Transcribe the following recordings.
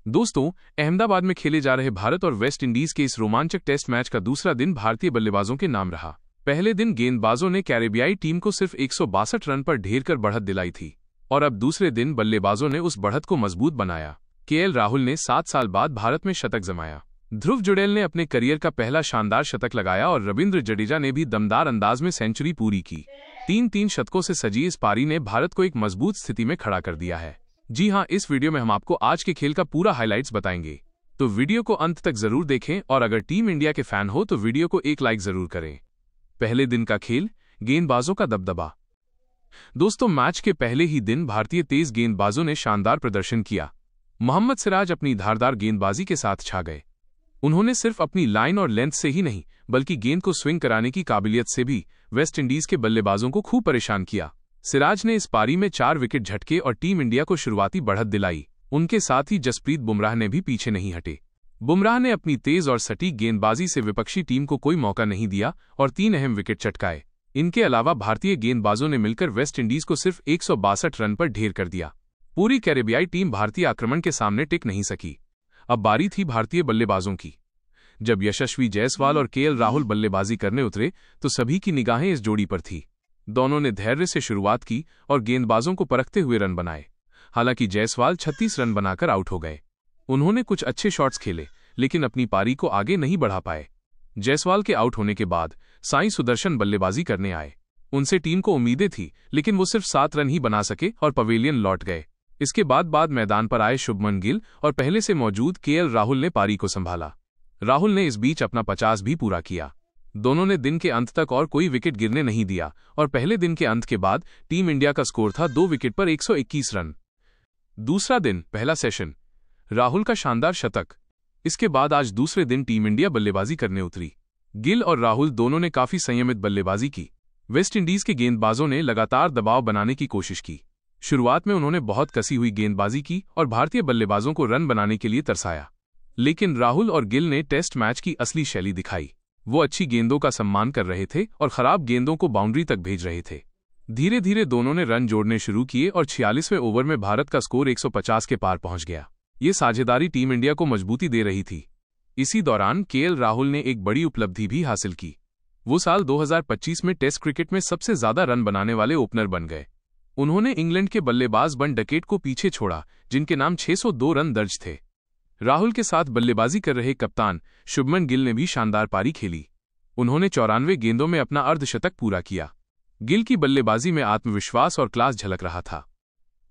दोस्तों, अहमदाबाद में खेले जा रहे भारत और वेस्ट इंडीज के इस रोमांचक टेस्ट मैच का दूसरा दिन भारतीय बल्लेबाजों के नाम रहा। पहले दिन गेंदबाजों ने कैरेबियाई टीम को सिर्फ 162 रन पर ढेर कर बढ़त दिलाई थी और अब दूसरे दिन बल्लेबाजों ने उस बढ़त को मजबूत बनाया। केएल राहुल ने 7 साल बाद भारत में शतक जमाया। ध्रुव जुड़ेल ने अपने करियर का पहला शानदार शतक लगाया और रविंद्र जडेजा ने भी दमदार अंदाज में सेंचुरी पूरी की। 3-3 शतकों से सजी इस पारी ने भारत को एक मजबूत स्थिति में खड़ा कर दिया है। जी हां, इस वीडियो में हम आपको आज के खेल का पूरा हाइलाइट्स बताएंगे, तो वीडियो को अंत तक जरूर देखें और अगर टीम इंडिया के फैन हो तो वीडियो को एक लाइक जरूर करें। पहले दिन का खेल, गेंदबाजों का दबदबा। दोस्तों, मैच के पहले ही दिन भारतीय तेज गेंदबाजों ने शानदार प्रदर्शन किया। मोहम्मद सिराज अपनी धारदार गेंदबाजी के साथ छा गए। उन्होंने सिर्फ अपनी लाइन और लेंथ से ही नहीं बल्कि गेंद को स्विंग कराने की काबिलियत से भी वेस्ट इंडीज के बल्लेबाजों को खूब परेशान किया। सिराज ने इस पारी में 4 विकेट झटके और टीम इंडिया को शुरुआती बढ़त दिलाई। उनके साथ ही जसप्रीत बुमराह ने भी पीछे नहीं हटे। बुमराह ने अपनी तेज और सटीक गेंदबाजी से विपक्षी टीम को कोई मौका नहीं दिया और 3 अहम विकेट चटकाए। इनके अलावा भारतीय गेंदबाजों ने मिलकर वेस्ट इंडीज को सिर्फ 162 रन पर ढेर कर दिया। पूरी कैरेबियाई टीम भारतीय आक्रमण के सामने टिक नहीं सकी। अब बारी थी भारतीय बल्लेबाजों की। जब यशस्वी जायसवाल और केएल राहुल बल्लेबाजी करने उतरे तो सभी की निगाहें इस जोड़ी पर थी। दोनों ने धैर्य से शुरुआत की और गेंदबाजों को परखते हुए रन बनाए। हालांकि जायसवाल 36 रन बनाकर आउट हो गए। उन्होंने कुछ अच्छे शॉट्स खेले लेकिन अपनी पारी को आगे नहीं बढ़ा पाए। जायसवाल के आउट होने के बाद साई सुदर्शन बल्लेबाजी करने आए। उनसे टीम को उम्मीदें थी लेकिन वो सिर्फ 7 रन ही बना सके और पवेलियन लौट गए। इसके बाद मैदान पर आए शुभमन गिल और पहले से मौजूद केएल राहुल ने पारी को संभाला। राहुल ने इस बीच अपना 50 भी पूरा किया। दोनों ने दिन के अंत तक और कोई विकेट गिरने नहीं दिया और पहले दिन के अंत के बाद टीम इंडिया का स्कोर था 2 विकेट पर 121 रन। दूसरा दिन, पहला सेशन, राहुल का शानदार शतक। इसके बाद आज दूसरे दिन टीम इंडिया बल्लेबाजी करने उतरी। गिल और राहुल दोनों ने काफी संयमित बल्लेबाजी की। वेस्ट इंडीज के गेंदबाजों ने लगातार दबाव बनाने की कोशिश की। शुरुआत में उन्होंने बहुत कसी हुई गेंदबाजी की और भारतीय बल्लेबाजों को रन बनाने के लिए तरसाया। लेकिन राहुल और गिल ने टेस्ट मैच की असली शैली दिखाई। वो अच्छी गेंदों का सम्मान कर रहे थे और खराब गेंदों को बाउंड्री तक भेज रहे थे। धीरे धीरे दोनों ने रन जोड़ने शुरू किए और 46वें ओवर में भारत का स्कोर 150 के पार पहुंच गया। ये साझेदारी टीम इंडिया को मजबूती दे रही थी। इसी दौरान केएल राहुल ने एक बड़ी उपलब्धि भी हासिल की। वो साल 2025 में टेस्ट क्रिकेट में सबसे ज्यादा रन बनाने वाले ओपनर बन गए। उन्होंने इंग्लैंड के बल्लेबाज बन डकेट को पीछे छोड़ा, जिनके नाम 602 रन दर्ज थे। राहुल के साथ बल्लेबाजी कर रहे कप्तान शुभमन गिल ने भी शानदार पारी खेली। उन्होंने 94 गेंदों में अपना अर्धशतक पूरा किया। गिल की बल्लेबाजी में आत्मविश्वास और क्लास झलक रहा था।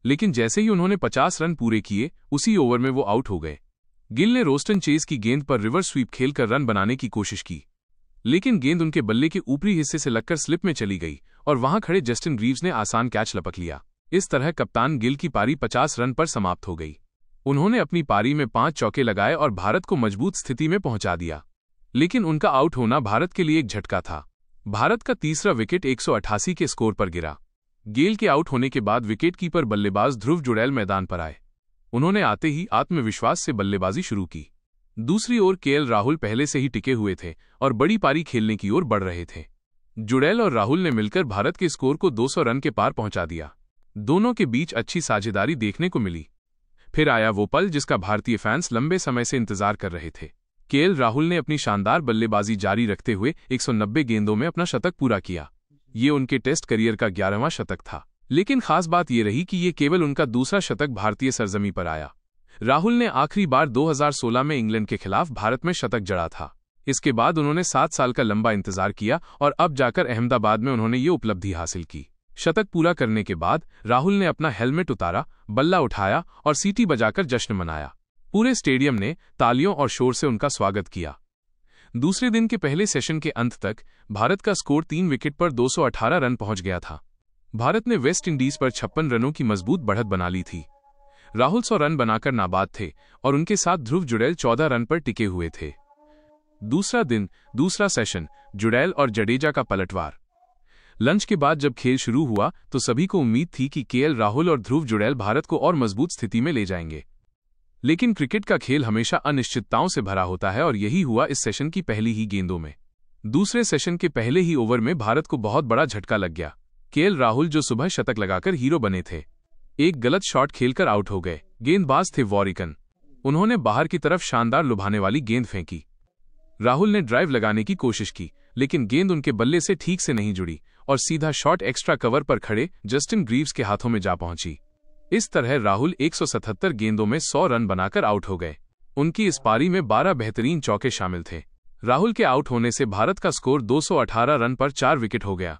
लेकिन जैसे ही उन्होंने 50 रन पूरे किए, उसी ओवर में वो आउट हो गए। गिल ने रोस्टन चेज की गेंद पर रिवर्स स्वीप खेलकर रन बनाने की कोशिश की, लेकिन गेंद उनके बल्ले के ऊपरी हिस्से से लगकर स्लिप में चली गई और वहां खड़े जस्टिन ग्रीव्स ने आसान कैच लपक लिया। इस तरह कप्तान गिल की पारी 50 रन पर समाप्त हो गई। उन्होंने अपनी पारी में 5 चौके लगाए और भारत को मजबूत स्थिति में पहुंचा दिया। लेकिन उनका आउट होना भारत के लिए एक झटका था। भारत का तीसरा विकेट 188 के स्कोर पर गिरा। गेल के आउट होने के बाद विकेटकीपर बल्लेबाज ध्रुव जुड़ेल मैदान पर आए। उन्होंने आते ही आत्मविश्वास से बल्लेबाजी शुरू की। दूसरी ओर केएल राहुल पहले से ही टिके हुए थे और बड़ी पारी खेलने की ओर बढ़ रहे थे। जुड़ेल और राहुल ने मिलकर भारत के स्कोर को 200 रन के पार पहुंचा दिया। दोनों के बीच अच्छी साझेदारी देखने को मिली। फिर आया वो पल जिसका भारतीय फैंस लंबे समय से इंतजार कर रहे थे। केएल राहुल ने अपनी शानदार बल्लेबाजी जारी रखते हुए 190 गेंदों में अपना शतक पूरा किया। ये उनके टेस्ट करियर का 11वां शतक था। लेकिन खास बात ये रही कि ये केवल उनका दूसरा शतक भारतीय सरजमी पर आया। राहुल ने आखिरी बार 2016 में इंग्लैंड के खिलाफ भारत में शतक जड़ा था। इसके बाद उन्होंने 7 साल का लंबा इंतजार किया और अब जाकर अहमदाबाद में उन्होंने ये उपलब्धि हासिल की। शतक पूरा करने के बाद राहुल ने अपना हेलमेट उतारा, बल्ला उठाया और सीटी बजाकर जश्न मनाया। पूरे स्टेडियम ने तालियों और शोर से उनका स्वागत किया। दूसरे दिन के पहले सेशन के अंत तक भारत का स्कोर 3 विकेट पर 218 रन पहुंच गया था। भारत ने वेस्ट इंडीज पर 56 रनों की मजबूत बढ़त बना ली थी। राहुल 100 रन बनाकर नाबाद थे और उनके साथ ध्रुव जुड़ेल 14 रन पर टिके हुए थे। दूसरा दिन, दूसरा सेशन, जुड़ेल और जडेजा का पलटवार। लंच के बाद जब खेल शुरू हुआ तो सभी को उम्मीद थी कि केएल राहुल और ध्रुव जुड़ेल भारत को और मजबूत स्थिति में ले जाएंगे। लेकिन क्रिकेट का खेल हमेशा अनिश्चितताओं से भरा होता है और यही हुआ इस सेशन की पहली ही गेंदों में। दूसरे सेशन के पहले ही ओवर में भारत को बहुत बड़ा झटका लग गया। केएल राहुल, जो सुबह शतक लगाकर हीरो बने थे, एक गलत शॉट खेलकर आउट हो गए। गेंदबाज थे वॉरिकन। उन्होंने बाहर की तरफ शानदार लुभाने वाली गेंद फेंकी। राहुल ने ड्राइव लगाने की कोशिश की, लेकिन गेंद उनके बल्ले से ठीक से नहीं जुड़ी और सीधा शॉट एक्स्ट्रा कवर पर खड़े जस्टिन ग्रीव्स के हाथों में जा पहुंची। इस तरह राहुल 177 गेंदों में 100 रन बनाकर आउट हो गए। उनकी इस पारी में 12 बेहतरीन चौके शामिल थे। राहुल के आउट होने से भारत का स्कोर 218 रन पर 4 विकेट हो गया।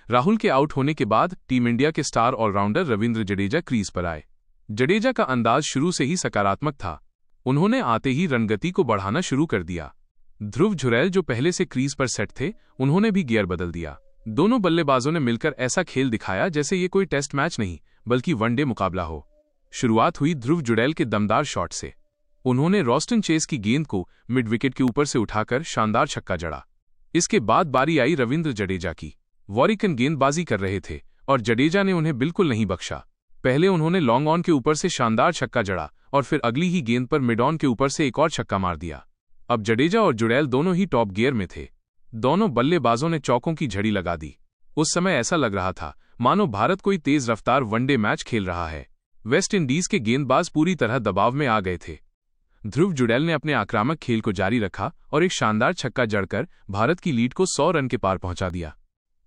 राहुल के आउट होने के बाद टीम इंडिया के star allrounder Ravindra Jadeja crease पर आए। जडेजा का अंदाज शुरू से ही सकारात्मक था। उन्होंने आते ही रनगति को बढ़ाना शुरू कर दिया। ध्रुव जुरैल, जो पहले से क्रीज पर सेट थे, उन्होंने भी गियर बदल दिया। दोनों बल्लेबाजों ने मिलकर ऐसा खेल दिखाया जैसे ये कोई टेस्ट मैच नहीं बल्कि वनडे मुकाबला हो। शुरुआत हुई ध्रुव जुरैल के दमदार शॉट से। उन्होंने रॉस्टन चेस की गेंद को मिड विकेट के ऊपर से उठाकर शानदार छक्का जड़ा। इसके बाद बारी आई रविंद्र जडेजा की। वॉरिकन गेंदबाजी कर रहे थे और जडेजा ने उन्हें बिल्कुल नहीं बख्शा। पहले उन्होंने लॉन्ग ऑन के ऊपर से शानदार छक्का जड़ा और फिर अगली ही गेंद पर मिड ऑन के ऊपर से एक और छक्का मार दिया। अब जडेजा और जुरैल दोनों ही टॉप गियर में थे। दोनों बल्लेबाजों ने चौकों की झड़ी लगा दी। उस समय ऐसा लग रहा था मानो भारत कोई तेज रफ्तार वनडे मैच खेल रहा है। वेस्ट इंडीज के गेंदबाज पूरी तरह दबाव में आ गए थे। ध्रुव जुरैल ने अपने आक्रामक खेल को जारी रखा और एक शानदार छक्का जड़कर भारत की लीड को 100 रन के पार पहुंचा दिया।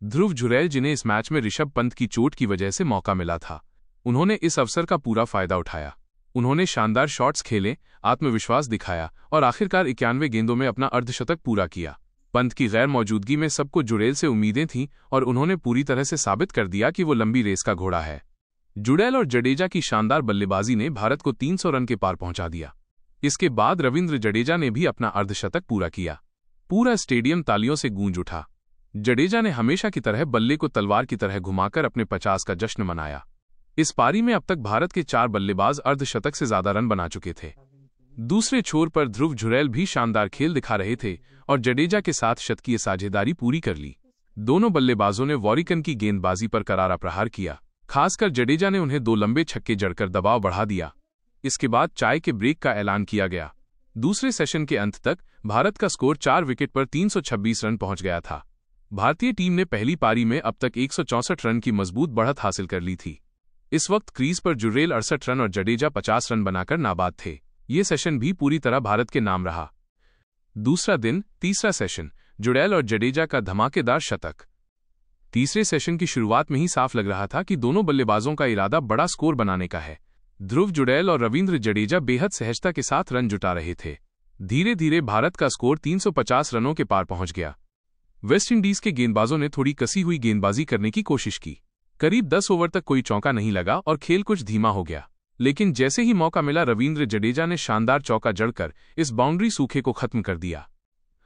ध्रुव जुरैल, जिन्हें इस मैच में ऋषभ पंत की चोट की वजह से मौका मिला था, उन्होंने इस अवसर का पूरा फायदा उठाया। उन्होंने शानदार शॉट्स खेले, आत्मविश्वास दिखाया और आखिरकार 91 गेंदों में अपना अर्धशतक पूरा किया। पंत की गैर मौजूदगी में सबको जुरैल से उम्मीदें थीं और उन्होंने पूरी तरह से साबित कर दिया कि वो लंबी रेस का घोड़ा है। जुरैल और जडेजा की शानदार बल्लेबाजी ने भारत को 300 रन के पार पहुंचा दिया। इसके बाद रविंद्र जडेजा ने भी अपना अर्धशतक पूरा किया। पूरा स्टेडियम तालियों से गूंज उठा। जडेजा ने हमेशा की तरह बल्ले को तलवार की तरह घुमाकर अपने 50 का जश्न मनाया। इस पारी में अब तक भारत के 4 बल्लेबाज अर्धशतक से ज्यादा रन बना चुके थे। दूसरे छोर पर ध्रुव जुरैल भी शानदार खेल दिखा रहे थे और जडेजा के साथ शतकीय साझेदारी पूरी कर ली। दोनों बल्लेबाजों ने वॉरिकन की गेंदबाजी पर करारा प्रहार किया। खासकर जडेजा ने उन्हें 2 लंबे छक्के जड़कर दबाव बढ़ा दिया। इसके बाद चाय के ब्रेक का ऐलान किया गया। दूसरे सेशन के अंत तक भारत का स्कोर 4 विकेट पर 326 रन पहुंच गया था। भारतीय टीम ने पहली पारी में अब तक 164 रन की मजबूत बढ़त हासिल कर ली थी। इस वक्त क्रीज पर जुरैल 68 रन और जडेजा 50 रन बनाकर नाबाद थे। ये सेशन भी पूरी तरह भारत के नाम रहा। दूसरा दिन, तीसरा सेशन, जुरैल और जडेजा का धमाकेदार शतक। तीसरे सेशन की शुरुआत में ही साफ लग रहा था कि दोनों बल्लेबाजों का इरादा बड़ा स्कोर बनाने का है। ध्रुव जुरैल और रविंद्र जडेजा बेहद सहजता के साथ रन जुटा रहे थे। धीरे धीरे भारत का स्कोर 350 रनों के पार पहुंच गया। वेस्टइंडीज के गेंदबाजों ने थोड़ी कसी हुई गेंदबाजी करने की कोशिश की। करीब 10 ओवर तक कोई चौका नहीं लगा और खेल कुछ धीमा हो गया। लेकिन जैसे ही मौका मिला, रविंद्र जडेजा ने शानदार चौका जड़कर इस बाउंड्री सूखे को खत्म कर दिया।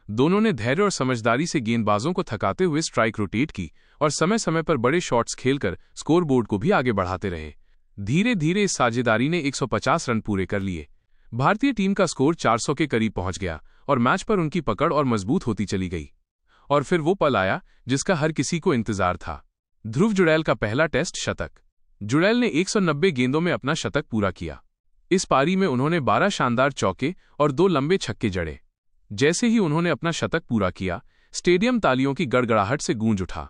दोनों ने धैर्य और समझदारी से गेंदबाजों को थकाते हुए स्ट्राइक रोटेट की और समय समय पर बड़े शॉट्स खेलकर स्कोरबोर्ड को भी आगे बढ़ाते रहे। धीरे धीरे इस साझेदारी ने 150 रन पूरे कर लिए। भारतीय टीम का स्कोर 400 के करीब पहुंच गया और मैच पर उनकी पकड़ और मजबूत होती चली गई। और फिर वो पल आया जिसका हर किसी को इंतजार था। ध्रुव जुरैल का पहला टेस्ट शतक। जुरैल ने 190 गेंदों में अपना शतक पूरा किया। इस पारी में उन्होंने 12 शानदार चौके और 2 लंबे छक्के जड़े। जैसे ही उन्होंने अपना शतक पूरा किया, स्टेडियम तालियों की गड़गड़ाहट से गूंज उठा।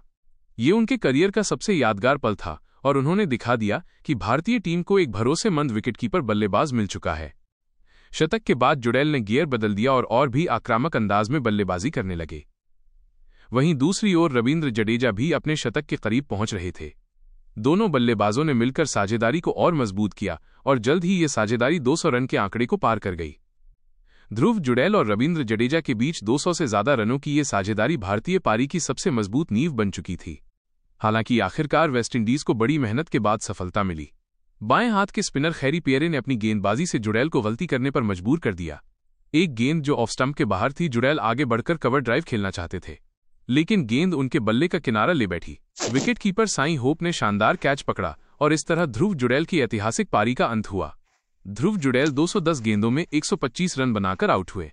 ये उनके करियर का सबसे यादगार पल था और उन्होंने दिखा दिया कि भारतीय टीम को एक भरोसेमंद विकेटकीपर बल्लेबाज मिल चुका है। शतक के बाद जुरैल ने गियर बदल दिया और भी आक्रामक अंदाज में बल्लेबाजी करने लगे। वहीं दूसरी ओर रविंद्र जडेजा भी अपने शतक के करीब पहुंच रहे थे। दोनों बल्लेबाजों ने मिलकर साझेदारी को और मजबूत किया और जल्द ही ये साझेदारी 200 रन के आंकड़े को पार कर गई। ध्रुव जुरैल और रविंद्र जडेजा के बीच 200 से ज्यादा रनों की ये साझेदारी भारतीय पारी की सबसे मजबूत नींव बन चुकी थी। हालांकि आखिरकार वेस्टइंडीज को बड़ी मेहनत के बाद सफलता मिली। बाएं हाथ के स्पिनर खैरी पियरे ने अपनी गेंदबाजी से जुरैल को गलती करने पर मजबूर कर दिया। एक गेंद जो ऑफ स्टंप के बाहर थी, जुरैल आगे बढ़कर कवर ड्राइव खेलना चाहते थे, लेकिन गेंद उनके बल्ले का किनारा ले बैठी। विकेटकीपर साई होप ने शानदार कैच पकड़ा और इस तरह ध्रुव जुरैल की ऐतिहासिक पारी का अंत हुआ। ध्रुव जुरैल 210 गेंदों में 125 रन बनाकर आउट हुए।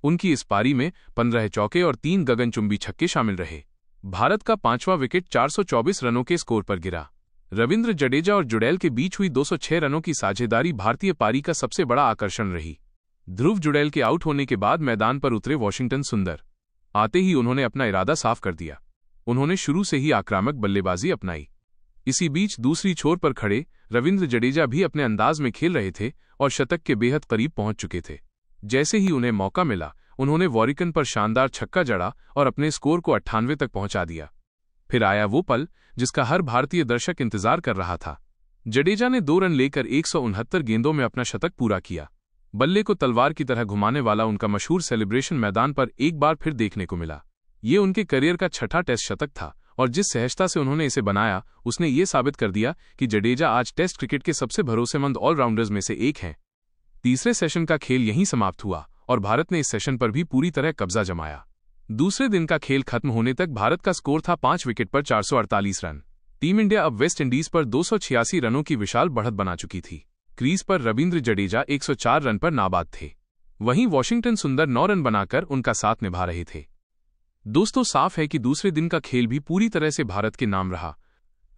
उनकी इस पारी में 15 चौके और 3 गगनचुंबी छक्के शामिल रहे। भारत का 5वां विकेट 424 रनों के स्कोर पर गिरा। रविंद्र जडेजा और जुरैल के बीच हुई 206 रनों की साझेदारी भारतीय पारी का सबसे बड़ा आकर्षण रही। ध्रुव जुरैल के आउट होने के बाद मैदान पर उतरे वॉशिंगटन सुंदर। आते ही उन्होंने अपना इरादा साफ कर दिया। उन्होंने शुरू से ही आक्रामक बल्लेबाजी अपनाई। इसी बीच दूसरी छोर पर खड़े रविंद्र जडेजा भी अपने अंदाज में खेल रहे थे और शतक के बेहद करीब पहुंच चुके थे। जैसे ही उन्हें मौका मिला, उन्होंने वॉरिकन पर शानदार छक्का जड़ा और अपने स्कोर को 98 तक पहुंचा दिया। फिर आया वो पल जिसका हर भारतीय दर्शक इंतजार कर रहा था। जडेजा ने 2 रन लेकर 169 गेंदों में अपना शतक पूरा किया। बल्ले को तलवार की तरह घुमाने वाला उनका मशहूर सेलिब्रेशन मैदान पर एक बार फिर देखने को मिला। ये उनके करियर का 6ठा टेस्ट शतक था और जिस सहजता से उन्होंने इसे बनाया, उसने ये साबित कर दिया कि जडेजा आज टेस्ट क्रिकेट के सबसे भरोसेमंद ऑलराउंडर्स में से एक हैं। तीसरे सेशन का खेल यहीं समाप्त हुआ और भारत ने इस सेशन पर भी पूरी तरह कब्जा जमाया। दूसरे दिन का खेल खत्म होने तक भारत का स्कोर था 5 विकेट पर 448 रन। टीम इंडिया अब वेस्ट इंडीज पर 286 रनों की विशाल बढ़त बना चुकी थी। क्रीज पर रविंद्र जडेजा 104 रन पर नाबाद थे। वहीं वॉशिंगटन सुंदर 9 रन बनाकर उनका साथ निभा रहे थे। दोस्तों, साफ है कि दूसरे दिन का खेल भी पूरी तरह से भारत के नाम रहा।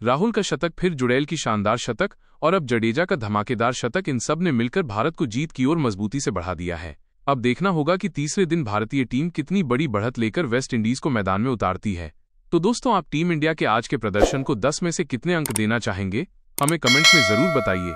राहुल का शतक, फिर जुड़ैल की शानदार शतक और अब जडेजा का धमाकेदार शतक, इन सब ने मिलकर भारत को जीत की ओर मजबूती से बढ़ा दिया है। अब देखना होगा कि तीसरे दिन भारतीय टीम कितनी बड़ी बढ़त लेकर वेस्ट इंडीज को मैदान में उतारती है। तो दोस्तों, आप टीम इंडिया के आज के प्रदर्शन को 10 में से कितने अंक देना चाहेंगे? हमें कमेंट्स में जरूर बताइए।